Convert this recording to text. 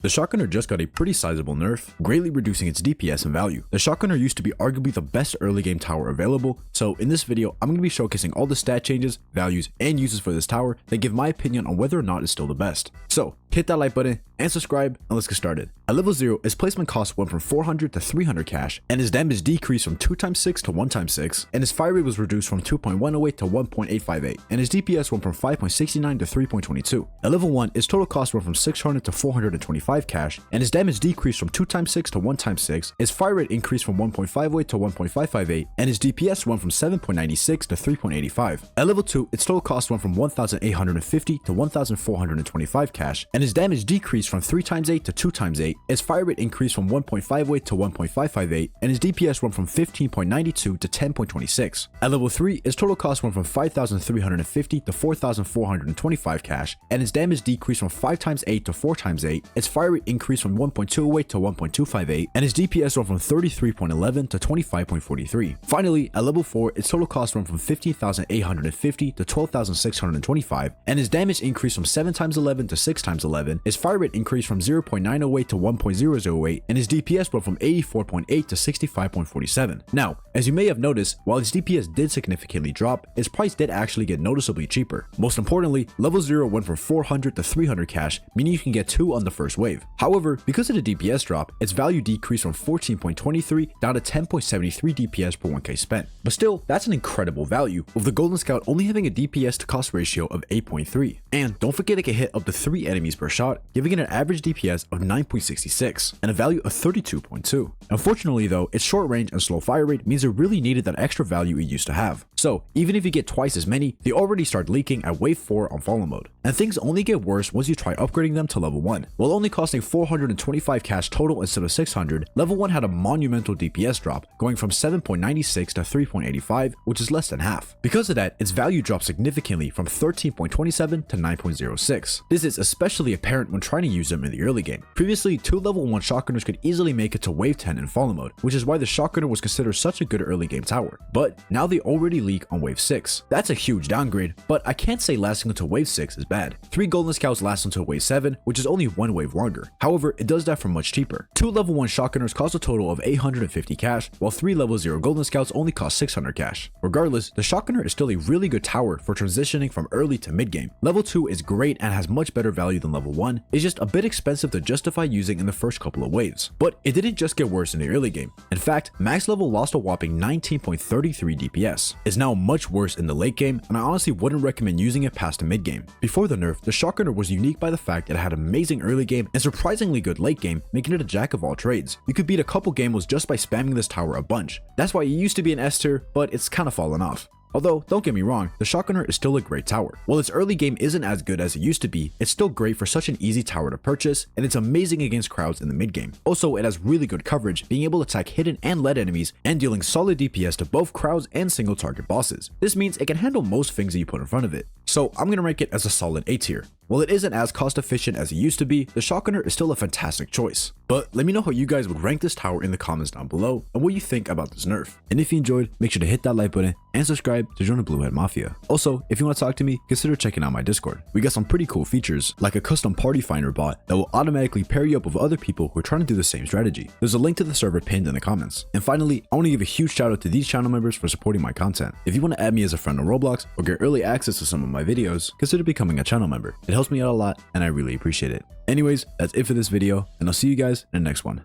The shotgunner just got a pretty sizable nerf, greatly reducing its DPS and value. The shotgunner used to be arguably the best early game tower available, so in this video I'm going to be showcasing all the stat changes, values, and uses for this tower that give my opinion on whether or not it's still the best. So hit that like button and subscribe, and let's get started. At level 0, its placement cost went from 400 to 300 cash, and its damage decreased from 2x6 to 1x6, and its fire rate was reduced from 2.108 to 1.858, and its DPS went from 5.69 to 3.22. At level 1, its total cost went from 600 to 425 cash, and its damage decreased from 2x6 to 1x6, its fire rate increased from 1.58 to 1.558, and its DPS went from 7.96 to 3.85. At level 2, its total cost went from 1,850 to 1,425 cash, and its damage decreased from 3x8 to 2x8, its fire rate increased from 1.58 to 1.558, and its DPS went from 15.92 to 10.26. At level 3, its total cost went from 5,350 to 4,425 cash, and its damage decreased from 5x8 to 4x8, its fire rate increased from 1.28 to 1.258, and its DPS went from 33.11 to 25.43. Finally, at level 4, its total cost went from 15,850 to 12,625, and its damage increased from 7x11 to 6x11, its fire rate increased from 0.908 to 1.008, and its DPS went from 84.8 to 65.47. Now, as you may have noticed, while its DPS did significantly drop, its price did actually get noticeably cheaper. Most importantly, level 0 went from 400 to 300 cash, meaning you can get 2 on the first wave. However, because of the DPS drop, its value decreased from 14.23 down to 10.73 DPS per 1k spent. But still, that's an incredible value, with the Golden Scout only having a DPS to cost ratio of 8.3. And don't forget it can hit up to 3 enemies per shot, giving it an average DPS of 9.66 and a value of 32.2. Unfortunately though, its short range and slow fire rate means it really needed that extra value it used to have. So even if you get twice as many, they already start leaking at wave 4 on follow mode. And things only get worse once you try upgrading them to level 1. While only costing 425 cash total instead of 600, level 1 had a monumental DPS drop, going from 7.96 to 3.85, which is less than half. Because of that, its value dropped significantly from 13.27 to 9.06. This is especially apparent when trying to use them in the early game. Previously, 2 level 1 shotgunners could easily make it to wave 10 in follow mode, which is why the shotgunner was considered such a good early game tower. But now they already leak on wave 6. That's a huge downgrade, but I can't say lasting until wave 6 is bad. 3 golden scouts last until wave 7, which is only 1 wave longer. However, it does that for much cheaper. 2 level 1 shotgunners cost a total of 850 cash, while 3 level 0 golden scouts only cost 600 cash. Regardless, the shotgunner is still a really good tower for transitioning from early to mid game. Level 2 is great and has much better value than level 1, it's just a bit expensive to justify using in the first couple of waves. But it didn't just get worse in the early game. In fact, max level lost a whopping 19.33 DPS. It's now much worse in the late game, and I honestly wouldn't recommend using it past the mid game. Before the nerf, the shotgunner was unique by the fact that it had amazing early game and surprisingly good late game, making it a jack of all trades. You could beat a couple gamos just by spamming this tower a bunch. That's why it used to be an S tier, but it's kind of fallen off. Although, don't get me wrong, the shotgunner is still a great tower. While its early game isn't as good as it used to be, it's still great for such an easy tower to purchase, and it's amazing against crowds in the mid game. Also, it has really good coverage, being able to attack hidden and lead enemies, and dealing solid DPS to both crowds and single target bosses. This means it can handle most things that you put in front of it. So I'm gonna rank it as a solid A tier. While it isn't as cost efficient as it used to be, the shotgunner is still a fantastic choice. But let me know how you guys would rank this tower in the comments down below, and what you think about this nerf. And if you enjoyed, make sure to hit that like button and subscribe to join the Blue Head Mafia. Also, if you want to talk to me, consider checking out my Discord. We got some pretty cool features, like a custom party finder bot that will automatically pair you up with other people who are trying to do the same strategy. There's a link to the server pinned in the comments. And finally, I want to give a huge shout out to these channel members for supporting my content. If you want to add me as a friend on Roblox or get early access to some of my videos, consider becoming a channel member. It helps me out a lot and I really appreciate it. Anyways, that's it for this video, and I'll see you guys in the next one.